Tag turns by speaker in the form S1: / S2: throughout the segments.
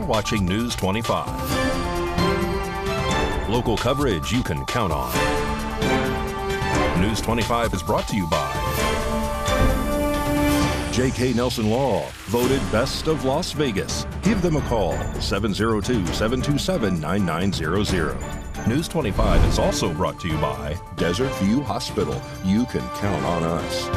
S1: watching News 25. Local coverage you can count on. News 25 is brought to you by J.K. Nelson Law, voted Best of Las Vegas. Give them a call, 702-727-9900. News 25 is also brought to you by Desert View Hospital. You can count on us.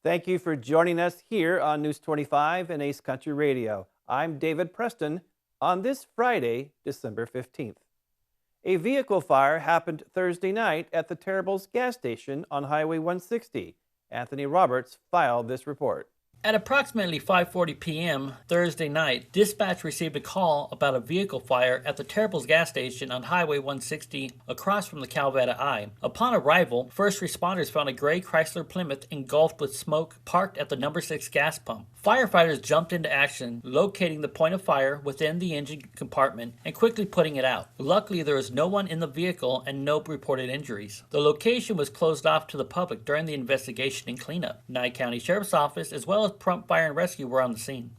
S2: Thank you for joining us here on News 25 and Ace Country Radio. I'm David Preston on this Friday, December 15th. A vehicle fire happened Thursday night at the Terrible's gas station on Highway 160. Anthony Roberts filed this report.
S3: At approximately 5:40 p.m. Thursday night, dispatch received a call about a vehicle fire at the Terrible's gas station on Highway 160 across from the Calvetta I. Upon arrival, first responders found a gray Chrysler Plymouth engulfed with smoke parked at the number 6 gas pump. Firefighters jumped into action, locating the point of fire within the engine compartment and quickly putting it out. Luckily, there was no one in the vehicle and no reported injuries. The location was closed off to the public during the investigation and cleanup. Nye County Sheriff's Office as well as Pahrump Fire and Rescue were on the scene.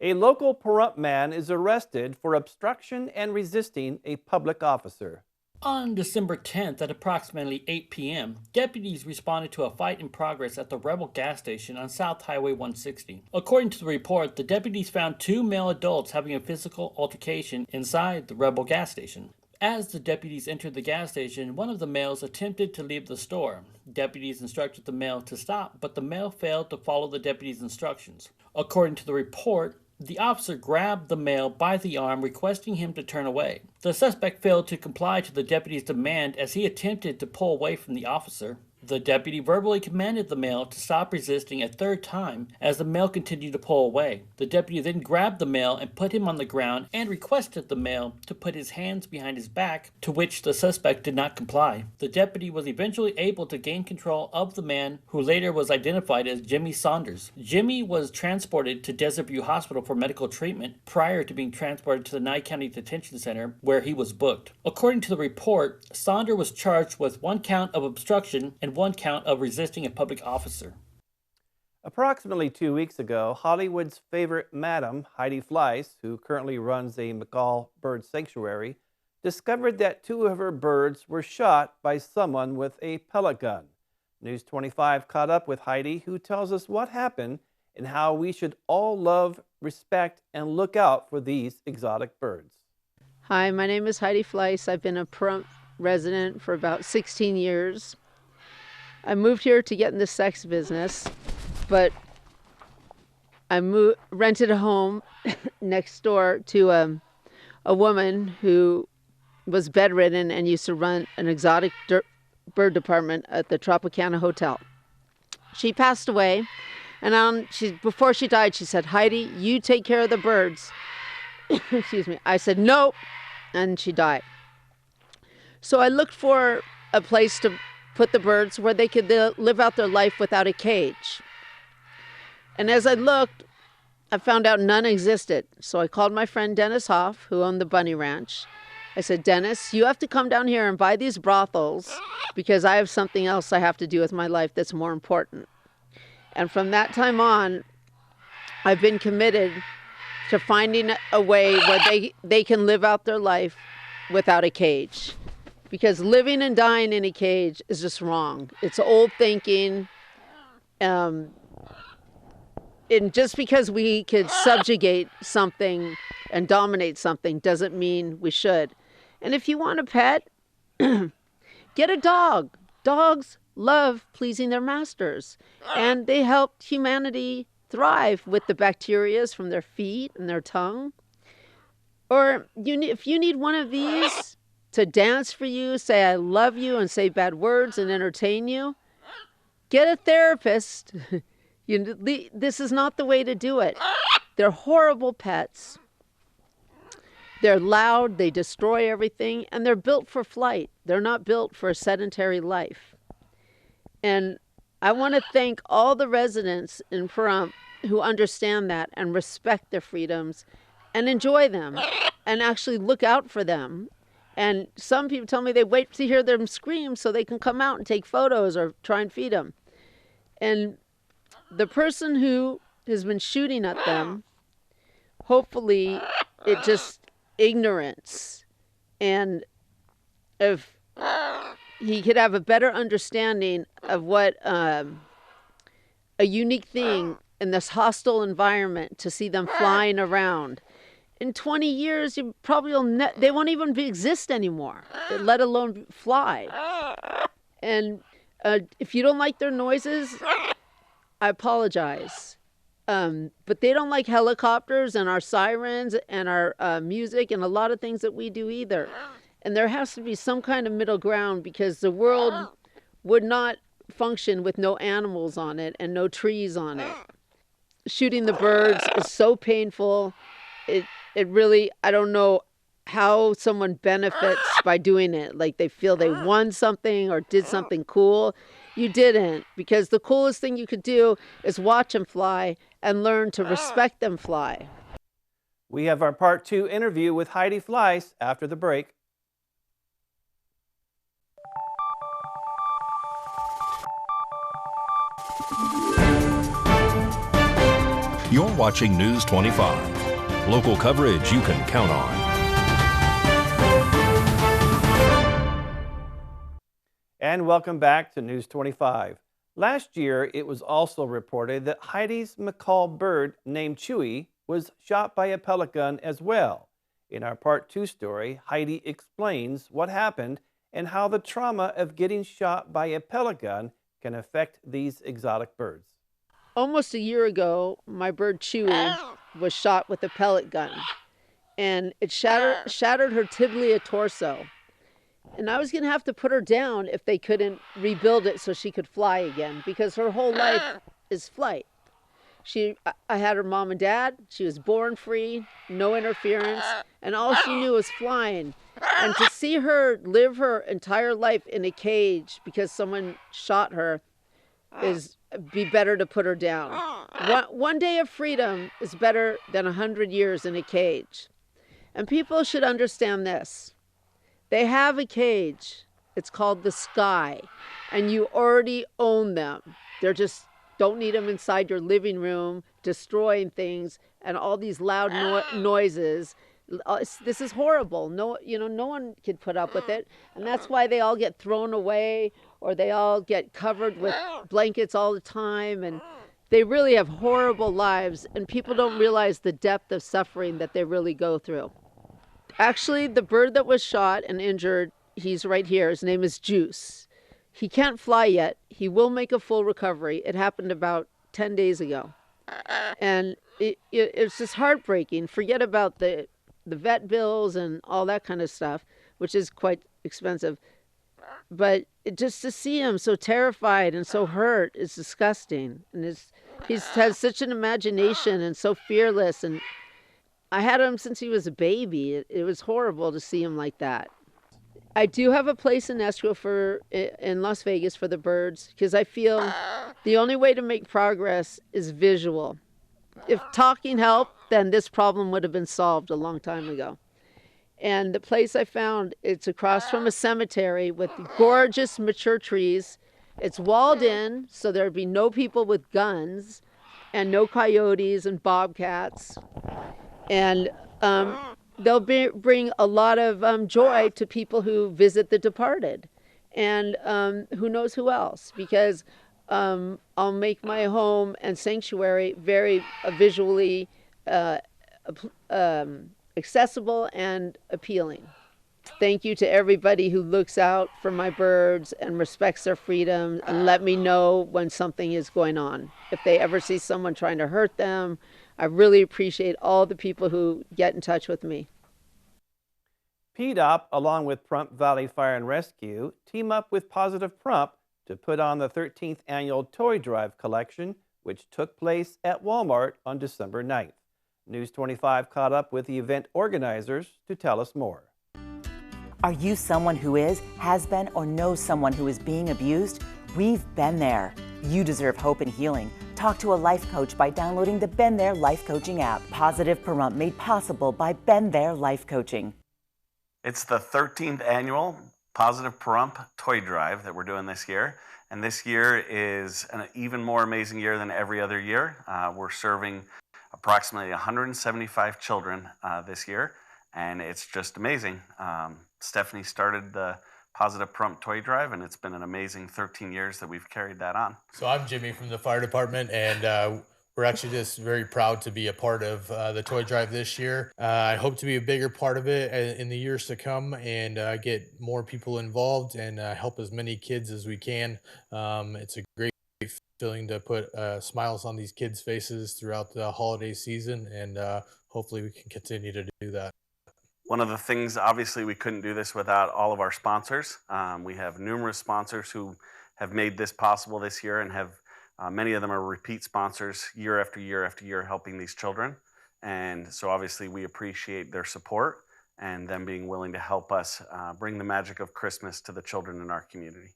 S2: A local Pahrump man is arrested for obstruction and resisting a public officer.
S3: On December 10th at approximately 8 p.m., deputies responded to a fight in progress at the Rebel gas station on South Highway 160. According to the report, the deputies found 2 male adults having a physical altercation inside the Rebel gas station. As the deputies entered the gas station, one of the males attempted to leave the store. Deputies instructed the male to stop, but the male failed to follow the deputies' instructions. According to the report, the officer grabbed the male by the arm, requesting him to turn away. The suspect failed to comply to the deputy's demand as he attempted to pull away from the officer. The deputy verbally commanded the male to stop resisting a third time as the male continued to pull away. The deputy then grabbed the male and put him on the ground and requested the male to put his hands behind his back, to which the suspect did not comply. The deputy was eventually able to gain control of the man, who later was identified as Jimmy Saunders. Jimmy was transported to Desert View Hospital for medical treatment prior to being transported to the Nye County Detention Center, where he was booked. According to the report, Saunders was charged with 1 count of obstruction and 1 count of resisting a public officer.
S2: Approximately 2 weeks ago, Hollywood's favorite madam, Heidi Fleiss, who currently runs a McCall bird sanctuary, discovered that 2 of her birds were shot by someone with a pellet gun. News 25 caught up with Heidi, who tells us what happened and how we should all love, respect, and look out for these exotic birds.
S4: Hi, my name is Heidi Fleiss. I've been a Pahrump resident for about 16 years. I moved here to get in the sex business, but I rented a home next door to a woman who was bedridden and used to run an exotic bird department at the Tropicana Hotel. She passed away, and before she died, she said, "Heidi, you take care of the birds." Excuse me. I said, "No," and she died. So I looked for a place to put the birds where they could live out their life without a cage. And as I looked, I found out none existed. So I called my friend Dennis Hoff, who owned the Bunny Ranch. I said, "Dennis, you have to come down here and buy these brothels because I have something else I have to do with my life that's more important." And from that time on, I've been committed to finding a way where they can live out their life without a cage. Because living and dying in a cage is just wrong. It's old thinking. And just because we could subjugate something and dominate something doesn't mean we should. And if you want a pet, get a dog. Dogs love pleasing their masters. And they help humanity thrive with the bacteria from their feet and their tongue. Or if you need one of these to dance for you, say "I love you," and say bad words and entertain you, get a therapist. This is not the way to do it. They're horrible pets. They're loud, they destroy everything, and they're built for flight. They're not built for a sedentary life. And I want to thank all the residents in Pahrump who understand that and respect their freedoms and enjoy them and actually look out for them. And some people tell me they wait to hear them scream so they can come out and take photos or try and feed them. And the person who has been shooting at them, hopefully it just ignorance. And if he could have a better understanding of what a unique thing in this hostile environment to see them flying around. In 20 years, you probably they won't even exist anymore, let alone fly. And if you don't like their noises, I apologize. But they don't like helicopters and our sirens and our music and a lot of things that we do either. And there has to be some kind of middle ground, because the world would not function with no animals on it and no trees on it. Shooting the birds is so painful. It really, I don't know how someone benefits by doing it. Like they feel they won something or did something cool. You didn't, because the coolest thing you could do is watch them fly and learn to respect them fly.
S2: We have our part 2 interview with Heidi Fleiss after the break.
S1: You're watching News 25. Local coverage you can count on.
S2: And welcome back to News 25. Last year, it was also reported that Heidi's macaw bird named Chewy was shot by a pellet gun as well. In our part 2 story, Heidi explains what happened and how the trauma of getting shot by a pellet gun can affect these exotic birds.
S4: Almost a year ago, my bird Chewy was shot with a pellet gun, and it shattered her tibia torso. And I was going to have to put her down if they couldn't rebuild it so she could fly again, because her whole life is flight. I had her mom and dad. She was born free, no interference, and all she knew was flying. And to see her live her entire life in a cage because someone shot her be better to put her down. One day of freedom is better than 100 years in a cage. And people should understand this. They have a cage. It's called the sky. And you already own them. They're just, don't need them inside your living room, destroying things, and all these loud noises. This is horrible. No one can put up with it. And that's why they all get thrown away, or they all get covered with blankets all the time. And they really have horrible lives. And people don't realize the depth of suffering that they really go through. Actually, the bird that was shot and injured, he's right here. His name is Juice. He can't fly yet. He will make a full recovery. It happened about 10 days ago. And it's just heartbreaking. Forget about the vet bills and all that kind of stuff, which is quite expensive. But just to see him so terrified and so hurt is disgusting. And he has such an imagination and so fearless. And I had him since he was a baby. It was horrible to see him like that. I do have a place in escrow in Las Vegas for the birds, because I feel the only way to make progress is visual. If talking helped, then this problem would have been solved a long time ago. And the place I found, it's across from a cemetery with gorgeous mature trees. It's walled in, so there'd be no people with guns and no coyotes and bobcats. And they'll bring a lot of joy to people who visit the departed, and who knows who else, because I'll make my home and sanctuary very visually accessible and appealing. Thank you to everybody who looks out for my birds and respects their freedom, and let me know when something is going on. If they ever see someone trying to hurt them, I really appreciate all the people who get in touch with me.
S2: PDOP, along with Pahrump Valley Fire and Rescue, team up with Positive Pahrump to put on the 13th annual Toy Drive collection, which took place at Walmart on December 9th. News 25 caught up with the event organizers to tell us more.
S5: Are you someone who is, has been, or knows someone who is being abused? We've been there. You deserve hope and healing. Talk to a life coach by downloading the Been There Life Coaching app. Positive Pahrump, made possible by Been There Life Coaching.
S6: It's the 13th annual Positive Pahrump toy drive that we're doing this year. And this year is an even more amazing year than every other year. We're serving approximately 175 children this year, and it's just amazing. Stephanie started the Positive Pahrump toy drive, and it's been an amazing 13 years that we've carried that on.
S7: So I'm Jimmy from the fire department, and we're actually just very proud to be a part of the toy drive this year. I hope to be a bigger part of it in the years to come and get more people involved and help as many kids as we can. It's a great feeling to put smiles on these kids' faces throughout the holiday season, and hopefully we can continue to do that.
S6: One of the things, obviously, we couldn't do this without all of our sponsors. We have numerous sponsors who have made this possible this year, and have many of them are repeat sponsors year after year after year helping these children. And so obviously we appreciate their support and them being willing to help us bring the magic of Christmas to the children in our community.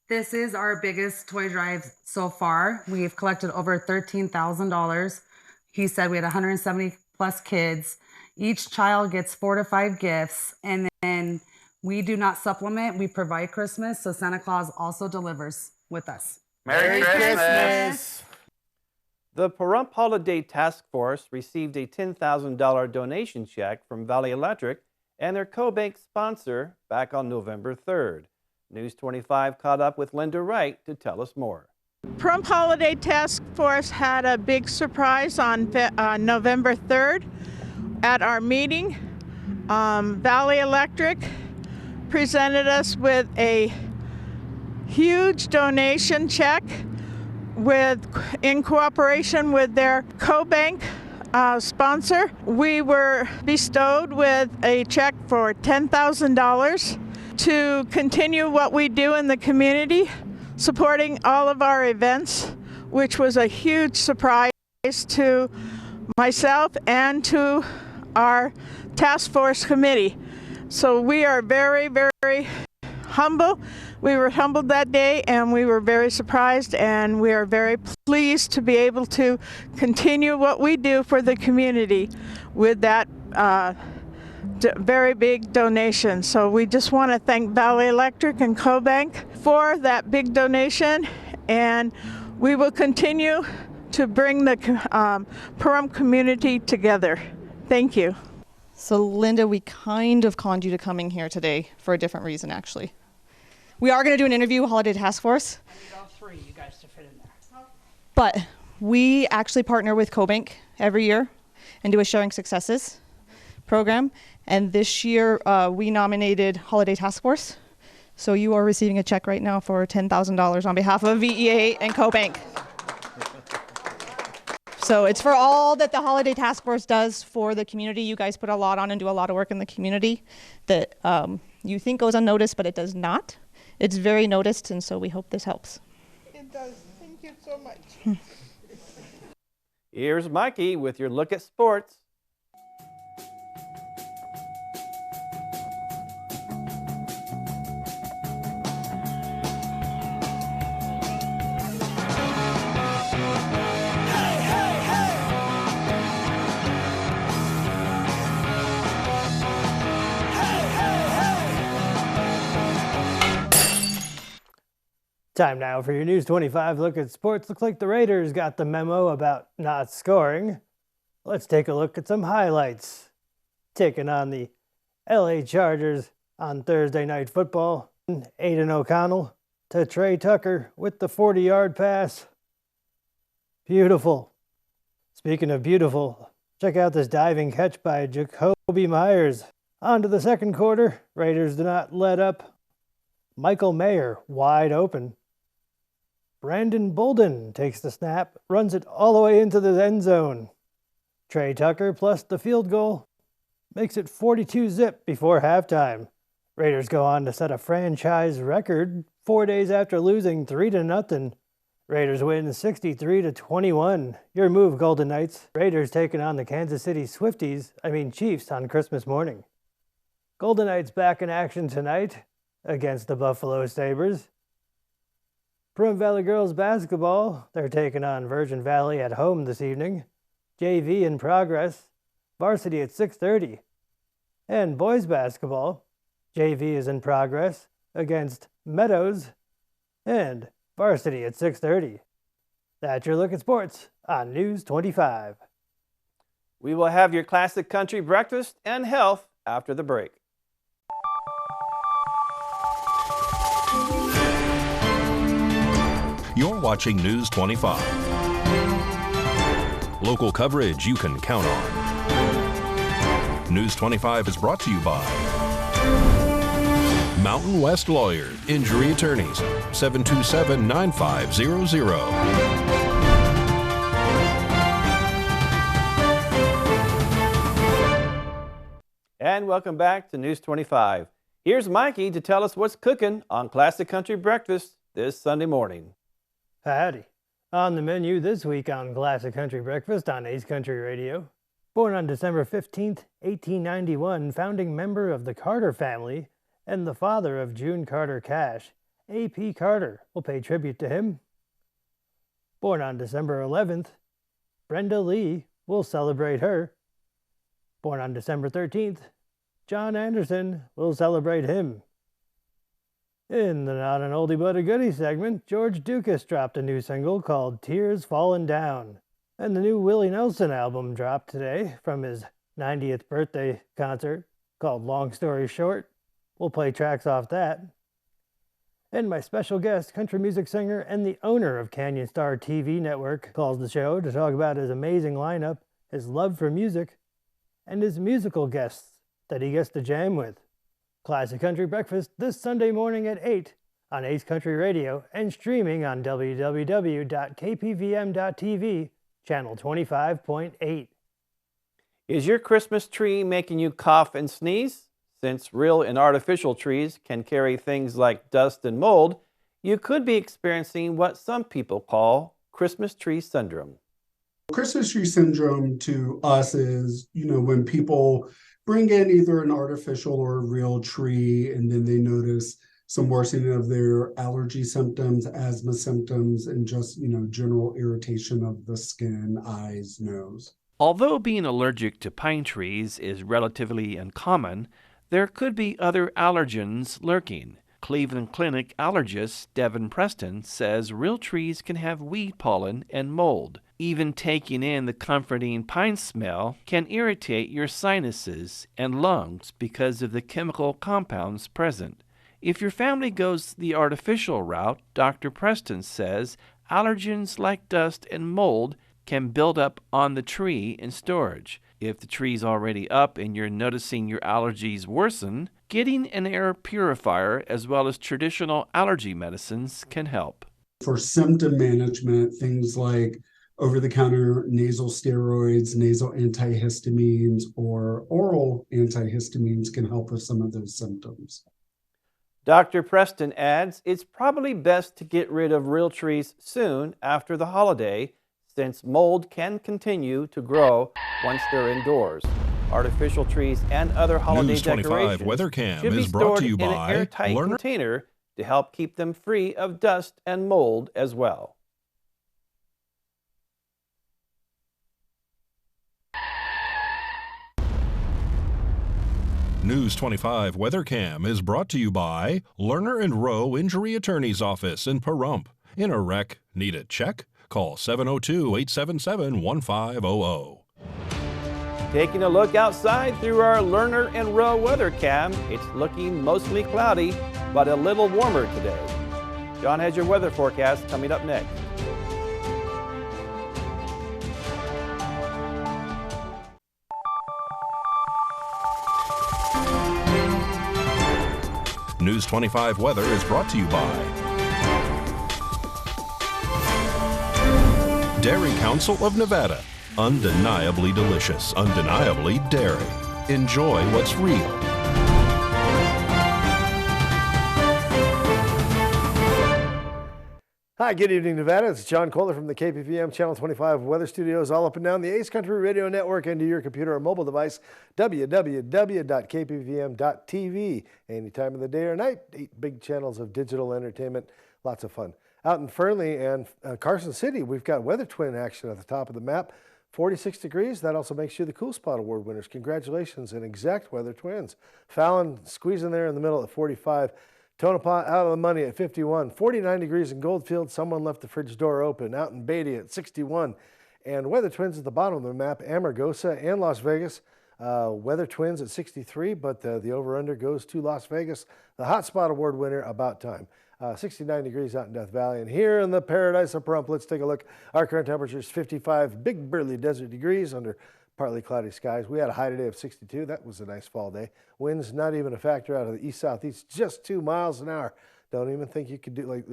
S8: This is our biggest toy drive so far. We've collected over $13,000. He said we had 170 plus kids. Each child gets 4 to 5 gifts, and then we do not supplement, we provide Christmas, so Santa Claus also delivers with us.
S6: Merry Christmas!
S2: The Pahrump Holiday Task Force received a $10,000 donation check from Valley Electric and their co-bank sponsor back on November 3rd. News 25 caught up with Linda Wright to tell us more.
S9: Pahrump Holiday Task Force had a big surprise on November 3rd at our meeting. Valley Electric presented us with a huge donation check in cooperation with their co-bank sponsor. We were bestowed with a check for $10,000 to continue what we do in the community, supporting all of our events, which was a huge surprise to myself and to our task force committee. So we are very, very humble. We were humbled that day, and we were very surprised, and we are very pleased to be able to continue what we do for the community with that very big donation. So we just want to thank Valley Electric and CoBank for that big donation, and we will continue to bring the Pahrump community together. Thank you.
S10: So Linda, we kind of conned you to coming here today for a different reason, actually. We are going to do an interview with Holiday Task Force.
S9: I need all three, you guys, to fit in there.
S10: But we actually partner with CoBank every year and do a Sharing Successes program. And this year we nominated Holiday Task Force. So you are receiving a check right now for $10,000 on behalf of VEA and CoBank. So it's for all that the Holiday Task Force does for the community. You guys put a lot on and do a lot of work in the community that you think goes unnoticed, but it does not. It's very noticed, and so we hope this helps.
S9: It does. Thank you so much.
S2: Here's Mikey with your look at sports.
S11: Time now for your News 25 look at sports. Looks like the Raiders got the memo about not scoring. Let's take a look at some highlights. Taking on the LA Chargers on Thursday Night Football. Aiden O'Connell to Trey Tucker with the 40-yard pass. Beautiful. Speaking of beautiful, check out this diving catch by Jacoby Myers. On to the second quarter. Raiders do not let up. Michael Mayer wide open. Brandon Bolden takes the snap, runs it all the way into the end zone. Trey Tucker plus the field goal makes it 42-zip before halftime. Raiders go on to set a franchise record 4 days after losing 3-0. Raiders win 63-21. Your move, Golden Knights. Raiders taking on the Kansas City Chiefs on Christmas morning. Golden Knights back in action tonight against the Buffalo Sabres. Pahrump Valley girls basketball, they're taking on Virgin Valley at home this evening. JV in progress, varsity at 6:30. And boys basketball, JV is in progress. against Meadows, and varsity at 6:30. That's your look at sports on News 25.
S2: We will have your classic country breakfast and health after the break.
S1: You're watching News 25. Local coverage you can count on. News 25 is brought to you by Mountain West Lawyers, Injury Attorneys, 727-9500.
S2: And welcome back to News 25. Here's Mikey to tell us what's cooking on Classic Country Breakfast this Sunday morning.
S11: Howdy. On the menu this week on Classic Country Breakfast on Ace Country Radio. Born on December 15th, 1891, founding member of the Carter family and the father of June Carter Cash, A.P. Carter will pay tribute to him. Born on December 11th, Brenda Lee will celebrate her. Born on December 13th, John Anderson will celebrate him. In the Not an Oldie But a Goodie segment, George Dukas dropped a new single called Tears Falling Down. And the new Willie Nelson album dropped today from his 90th birthday concert called Long Story Short. We'll play tracks off that. And my special guest, country music singer and the owner of Canyon Star TV Network, calls the show to talk about his amazing lineup, his love for music, and his musical guests that he gets to jam with. Classic Country Breakfast this Sunday morning at 8 on Ace Country Radio and streaming on www.kpvm.tv, channel 25.8.
S2: Is your Christmas tree making you cough and sneeze? Since real and artificial trees can carry things like dust and mold, you could be experiencing what some people call Christmas tree syndrome.
S12: Christmas tree syndrome to us is, when people bring in either an artificial or a real tree and then they notice some worsening of their allergy symptoms, asthma symptoms, and just, general irritation of the skin, eyes, nose.
S2: Although being allergic to pine trees is relatively uncommon, there could be other allergens lurking. Cleveland Clinic allergist Devin Preston says real trees can have weed pollen and mold. Even taking in the comforting pine smell can irritate your sinuses and lungs because of the chemical compounds present. If your family goes the artificial route, Dr. Preston says allergens like dust and mold can build up on the tree in storage. If the tree's already up and you're noticing your allergies worsen, getting an air purifier as well as traditional allergy medicines can help.
S12: For symptom management, things like over-the-counter nasal steroids, nasal antihistamines, or oral antihistamines can help with some of those symptoms.
S2: Dr. Preston adds it's probably best to get rid of real trees soon after the holiday, since mold can continue to grow once they're indoors. Artificial trees and other holiday
S1: News 25
S2: decorations
S1: Weather Cam
S2: should be
S1: is brought
S2: stored
S1: to you
S2: in
S1: by
S2: an airtight container to help keep them free of dust and mold as well.
S1: News 25 Weather Cam is brought to you by Lerner and Rowe Injury Attorney's Office in Pahrump. In a wreck, need a check? Call 702-877-1500.
S2: Taking a look outside through our Lerner and Rowe weather cam, it's looking mostly cloudy, but a little warmer today. John has your weather forecast coming up next.
S1: News 25 Weather is brought to you by Dairy Council of Nevada. Undeniably delicious, undeniably dairy. Enjoy what's real.
S13: Hi, good evening, Nevada. It's John Kohler from the KPVM Channel 25 Weather Studios, all up and down the Ace Country Radio Network and to your computer or mobile device, www.kpvm.tv. Any time of the day or night, 8 big channels of digital entertainment. Lots of fun. Out in Fernley and Carson City, we've got weather twin action at the top of the map. 46 degrees. That also makes you the Cool Spot Award winners. Congratulations and exact weather twins. Fallon squeezing there in the middle at 45. Tonopah out of the money at 51. 49 degrees in Goldfield. Someone left the fridge door open. Out in Beatty at 61. And Weather Twins at the bottom of the map, Amargosa and Las Vegas. Weather Twins at 63, but the over-under goes to Las Vegas. The Hot Spot Award winner, about time. 69 degrees out in Death Valley. And here in the paradise of Pahrump, let's take a look. Our current temperature is 55 big burly desert degrees under partly cloudy skies. We had a high today of 62. That was a nice fall day. Winds not even a factor out of the east-southeast, just 2 miles an hour. Don't even think you could do like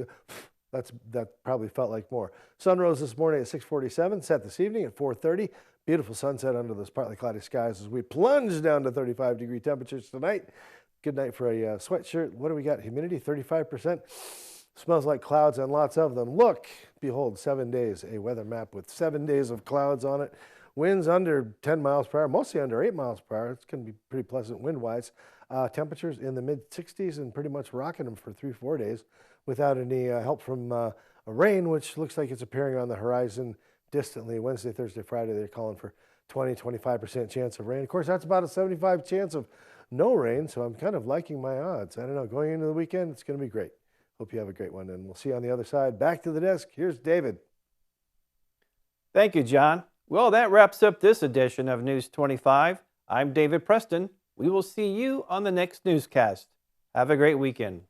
S13: that. Probably felt like more. Sun rose this morning at 6:47, set this evening at 4:30. Beautiful sunset under those partly cloudy skies as we plunge down to 35-degree temperatures tonight. Good night for a sweatshirt. What do we got? Humidity 35%. Smells like clouds and lots of them. Look, behold, 7 days. A weather map with 7 days of clouds on it. Winds under 10 miles per hour, mostly under 8 miles per hour. It's going to be pretty pleasant wind-wise. Temperatures in the mid-60s and pretty much rocking them for 3-4 days without any help from rain, which looks like it's appearing on the horizon distantly. Wednesday, Thursday, Friday, they're calling for 20-25% chance of rain. Of course, that's about a 75 chance of no rain, so I'm kind of liking my odds. I don't know. Going into the weekend, it's going to be great. Hope you have a great one, and we'll see you on the other side. Back to the desk. Here's David.
S2: Thank you, John. Well, that wraps up this edition of News 25. I'm David Preston. We will see you on the next newscast. Have a great weekend.